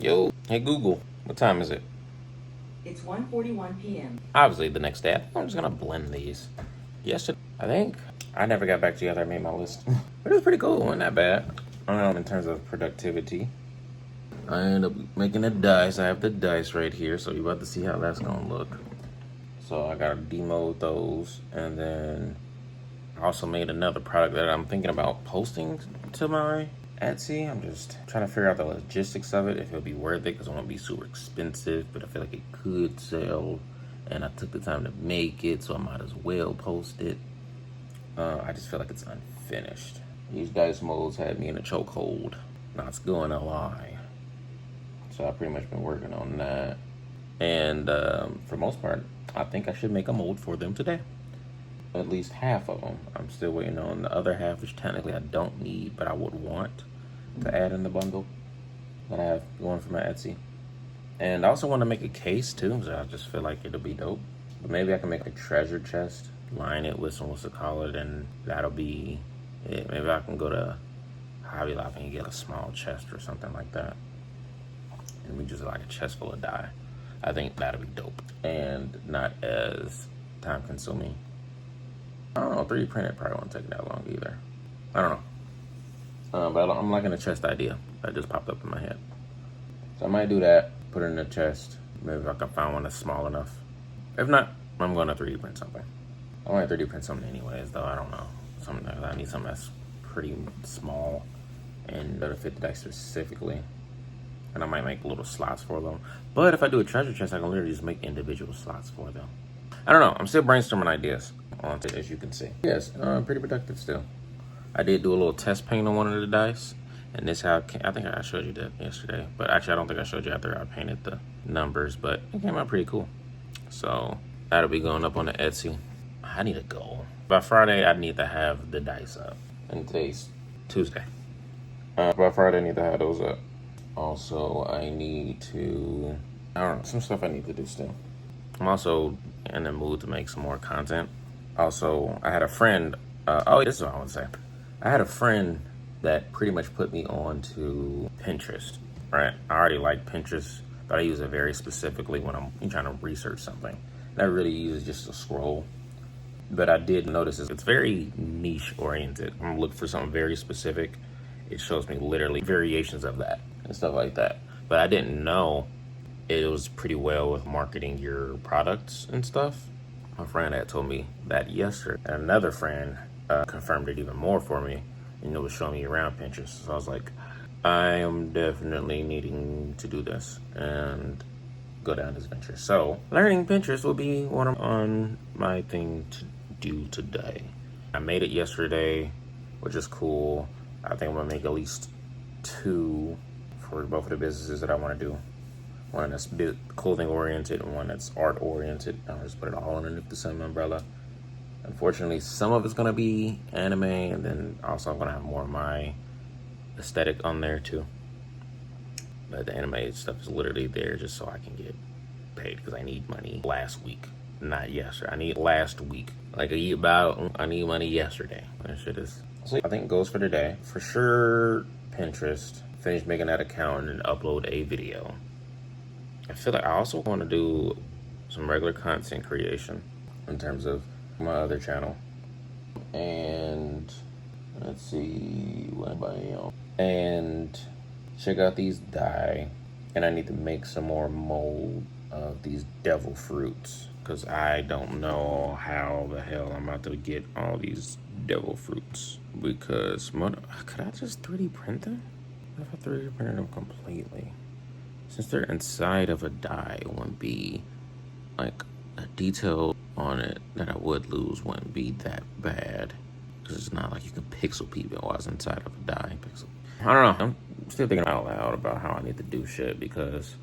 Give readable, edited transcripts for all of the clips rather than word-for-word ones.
Yo, hey Google, what time is it? It's 1:41 p.m. Obviously the next day. I think I'm just gonna blend these. Yesterday, I think I never got back together. I made my list, but it was pretty cool. It wasn't that bad. I don't know in terms of productivity. I ended up making a dice. I have the dice right here, so you're about to see how that's gonna look. So I gotta demote those, and then I also made another product that I'm thinking about posting to my Etsy. I'm just trying to figure out the logistics of it, if it'll be worth it, because it won't be super expensive, but I feel like it could sell. And I took the time to make it, so I might as well post it. I just feel like it's unfinished. These dice molds had me in a chokehold. Not going to lie. So I've pretty much been working on that. And for most part, I think I should make a mold for them today. At least half of them. I'm still waiting on the other half, which technically I don't need, but I would want to add in the bundle that I have going for my Etsy. And I also want to make a case too, so I just feel like it'll be dope. But maybe I can make a treasure chest, line it with some what's it called, and that'll be it. Maybe I can go to Hobby Lobby and get a small chest or something like that. And we just like a chest full of dye. I think that'll be dope and not as time consuming. I don't know, 3D printed probably won't take that long either. I don't know. But I'm liking a chest idea that just popped up in my head. So I might do that, put it in the chest. Maybe if I can find one that's small enough. If not, I'm going to 3D print something. I want to 3D print something anyways, though. I don't know. I need something that's pretty small and that'll fit the deck specifically. And I might make little slots for them. But if I do a treasure chest, I can literally just make individual slots for them. I don't know. I'm still brainstorming ideas on it, as you can see. Yes, pretty productive still. I did do a little test paint on one of the dice. And this how I think I showed you that yesterday. But actually, I don't think I showed you after I painted the numbers. But it came out pretty cool. So that'll be going up on the Etsy. I need a goal. By Friday, I need to have the dice up. And today's Tuesday. By Friday, I need to have those up. Also, I need to, I don't know, some stuff I need to do still. I'm also in the mood to make some more content. Also, I had a friend, this is what I want to say. I had a friend that pretty much put me on to Pinterest, right? I already like Pinterest, but I use it very specifically when I'm trying to research something. And I really use it just to scroll. But I did notice it's very niche oriented. I'm looking for something very specific. It shows me literally variations of that and stuff like that. But I didn't know it was pretty well with marketing your products and stuff. My friend had told me that yesterday. And another friend confirmed it even more for me. And it was showing me around Pinterest. So I was like, I am definitely needing to do this and go down this venture. So learning Pinterest will be one on my thing to do today. I made it yesterday, which is cool. I think I'm gonna make at least 2 for both of the businesses that I want to do. One that's clothing oriented and one that's art oriented. I'll just put it all underneath the same umbrella. Unfortunately, some of it's gonna be anime, and then also I'm gonna have more of my aesthetic on there too. But the anime stuff is literally there just so I can get paid because I need money last week, not yesterday. I need last week. Like I need money yesterday. That shit is. So I think it goes for today. For sure, Pinterest. Finish making that account and upload a video. I feel like I also want to do some regular content creation in terms of my other channel. And let's see what anybody else. And check out these dye. And I need to make some more mold of these devil fruits. Because I don't know how the hell I'm about to get all these devil fruits. Because, could I just 3D print them? What if I 3D printed them completely? Since they're inside of a die, it wouldn't be like a detail on it that I would lose wouldn't be that bad. Because it's not like you can pixel peep it while it's inside of a die. I don't know. I'm still thinking out loud about how I need to do shit because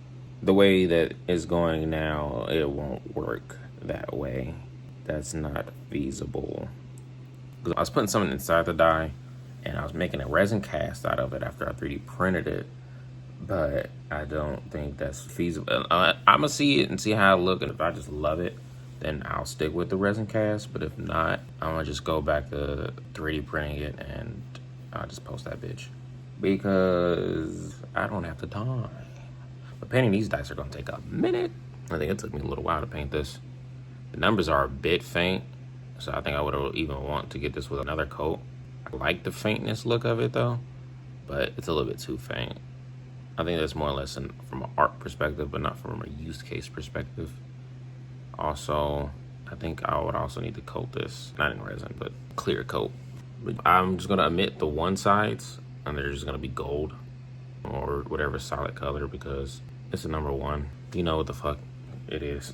the way that it's going now, it won't work that way. That's not feasible. Because I was putting something inside the die and I was making a resin cast out of it after I 3D printed it. But I don't think that's feasible. I'm going to see it and see how it looks. And if I just love it, then I'll stick with the resin cast. But if not, I'm going to just go back to 3D printing it and I'll just post that bitch. Because I don't have the time. But painting these dice are gonna take a minute. I think it took me a little while to paint this. The numbers are a bit faint, so I think I would even want to get this with another coat. I like the faintness look of it though, but it's a little bit too faint. I think that's more or less from an art perspective, but not from a use case perspective. Also, I think I would also need to coat this, not in resin, but clear coat. But I'm just gonna omit the one sides, and they're just gonna be gold or whatever solid color because it's a number one. You know what the fuck it is.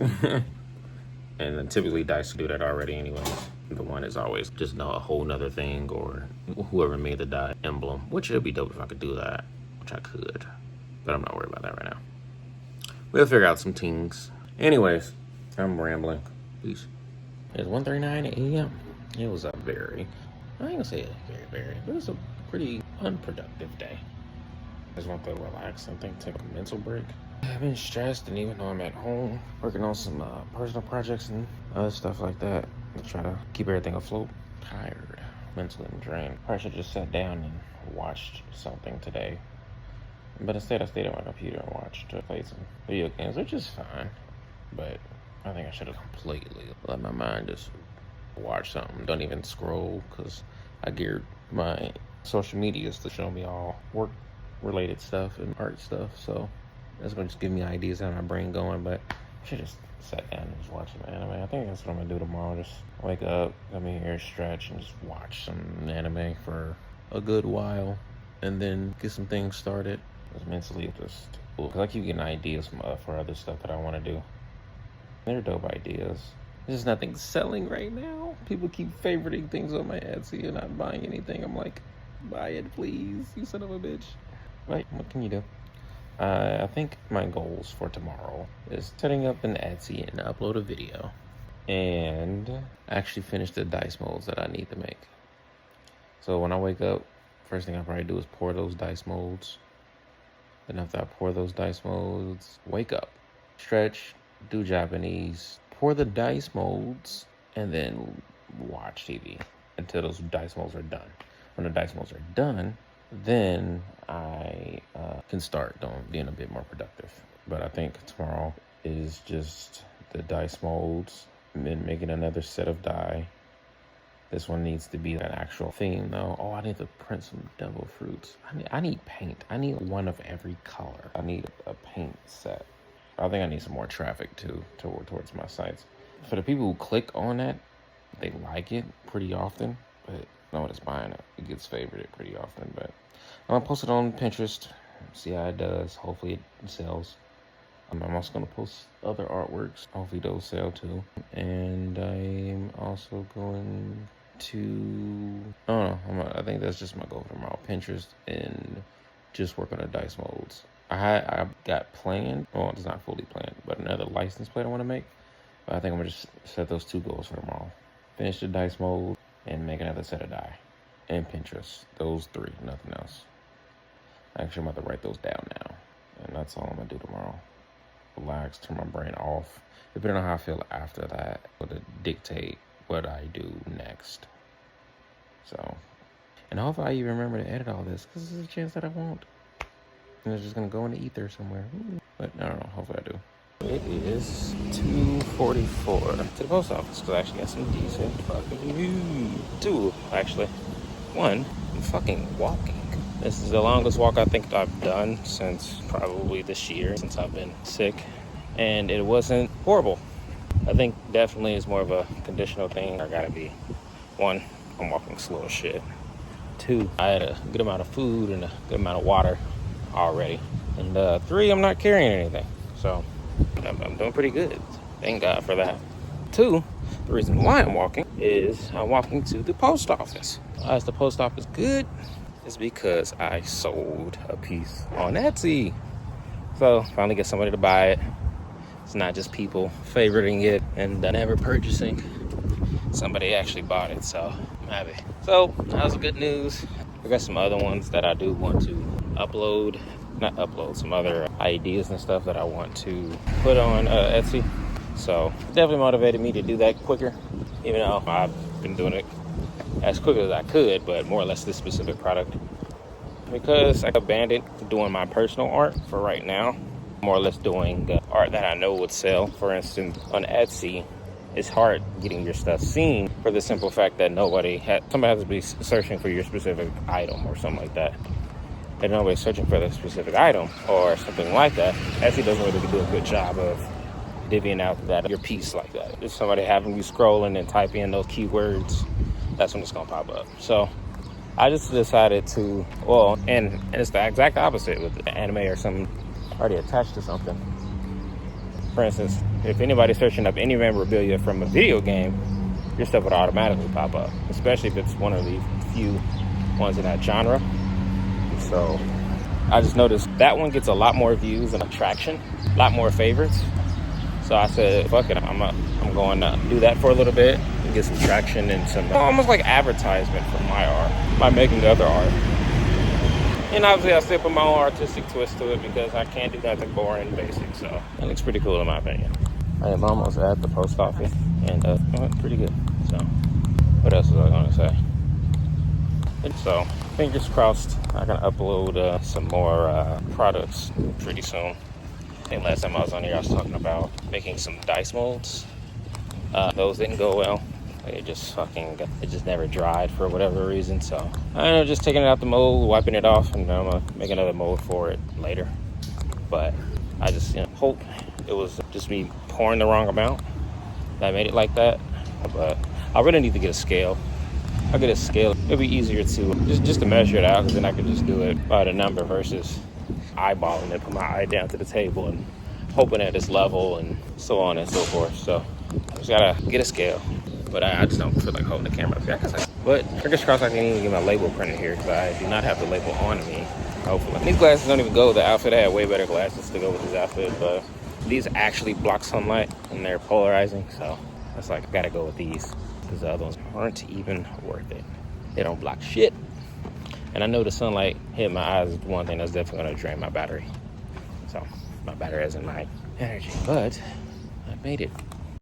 And then typically dice do that already anyways. The one is always just a whole nother thing, or whoever made the die emblem, which it'd be dope if I could do that, which I could, but I'm not worried about that right now. We'll figure out some things. Anyways, I'm rambling. Peace. It's 1:39 a.m. It was a very, I ain't gonna say very, but it was a pretty unproductive day. I just want to relax and take a mental break. I've been stressed, and even though I'm at home working on some personal projects and other stuff like that, to try to keep everything afloat, tired, mentally drained. Probably should have just sat down and watched something today. But instead I stayed at my computer and played some video games, which is fine. But I think I should have completely let my mind just watch something. Don't even scroll, because I geared my social medias to show me all work-related stuff and art stuff. So that's going to just give me ideas how my brain going. But I should just sat down and just watch some anime. I think that's what I'm going to do tomorrow. Just wake up, come in here, stretch, and just watch some anime for a good while. And then get some things started. Just mentally just, because I keep getting ideas for other stuff that I want to do. They're dope ideas. There's just nothing selling right now. People keep favoriting things on my Etsy and not buying anything. I'm like, buy it, please, you son of a bitch. Right, what can you do? I think my goals for tomorrow is setting up an Etsy and upload a video and actually finish the dice molds that I need to make. So when I wake up, first thing I probably do is pour those dice molds. Then after I pour those dice molds, wake up, stretch, do Japanese, pour the dice molds, and then watch TV until those dice molds are done. When the dice molds are done, then I can start being a bit more productive. But I think tomorrow is just the dice molds and making another set of die. This one needs to be an actual theme though. Oh, I need to print some devil fruits. I need paint. I need one of every color. I need a paint set. I think I need some more traffic too towards my sites. For the people who click on that, they like it pretty often, but nobody's buying it. It gets favorited pretty often, but I'm gonna post it on Pinterest, see how it does. Hopefully it sells. I'm also gonna post other artworks. Hopefully those sell too. And I'm also going to, I think that's just my goal for tomorrow. Pinterest and just work on the dice molds. I got planned, well, it's not fully planned, but another license plate I want to make. But I think I'm gonna just set those two goals for tomorrow. Finish the dice mold and make another set of die. And Pinterest. Those three, nothing else. Actually, I'm about to write those down now. And that's all I'm gonna do tomorrow. Relax, turn my brain off. Depending on how I feel after that, it'll dictate what I do next. So, and hopefully I even remember to edit all this, because there's a chance that I won't. And it's just gonna go in the ether somewhere. But I don't know, hopefully I do. It is 2:44 to the post office, because I actually got some decent fucking news. Two, actually. One, I'm fucking walking. This is the longest walk I think I've done since probably this year, since I've been sick. And it wasn't horrible. I think definitely it's more of a conditional thing. I gotta be, one, I'm walking slow as shit. Two, I had a good amount of food and a good amount of water already. And three, I'm not carrying anything. So I'm doing pretty good. Thank God for that. Two, the reason why I'm walking is I'm walking to the post office. Why is the post office good? It's because I sold a piece on Etsy. So finally get somebody to buy it. It's not just people favoriting it and never purchasing. Somebody actually bought it, so I'm happy. So that was good news. I got some other ones that I do want to upload. Not upload, some other ideas and stuff that I want to put on Etsy. So definitely motivated me to do that quicker, even though I've been doing it as quick as I could, but more or less this specific product. Because I abandoned doing my personal art for right now. more or less doing art that I know would sell. For instance, on Etsy, it's hard getting your stuff seen for the simple fact that somebody has to be searching for your specific item or something like that. And nobody's searching for the specific item or something like that. Etsy doesn't really do a good job of divvying out that your piece like that. If somebody having you scrolling and type in those keywords, that's when it's gonna pop up. So I just decided to, and it's the exact opposite with the anime or something already attached to something. For instance, if anybody's searching up any memorabilia from a video game, your stuff would automatically pop up, especially if it's one of the few ones in that genre. So I just noticed that one gets a lot more views and attraction, a lot more favorites. So I said, fuck it, I'm going to do that for a little bit and get some traction and some almost like advertisement for my art by making other art. And obviously I still put my own artistic twist to it because I can't do nothing boring and basic. So it looks pretty cool in my opinion. I am almost at the post office and pretty good. So what else was I going to say? So fingers crossed I can upload some more products pretty soon. I think last time I was on here I was talking about making some dice molds. Those didn't go well. It just never dried for whatever reason. So I ended up just taking it out the mold, wiping it off, and I'm gonna make another mold for it later. But I just hope it was just me pouring the wrong amount that made it like that. But I really need to get a scale. I'll get a scale. It'll be easier to just to measure it out, because then I can just do it by the number versus eyeballing it, put my eye down to the table and hoping that it's level and so on and so forth. So I just gotta get a scale. But I just don't feel like holding the camera up. But fingers crossed I can even get my label printed here, because I do not have the label on me, hopefully. And these glasses don't even go with the outfit. I had way better glasses to go with this outfit, but these actually block sunlight and they're polarizing. So that's like, I gotta go with these, because the other ones aren't even worth it. They don't block shit. And I know the sunlight hitting my eyes is one thing that's definitely gonna drain my battery. So my battery isn't my energy, but I made it.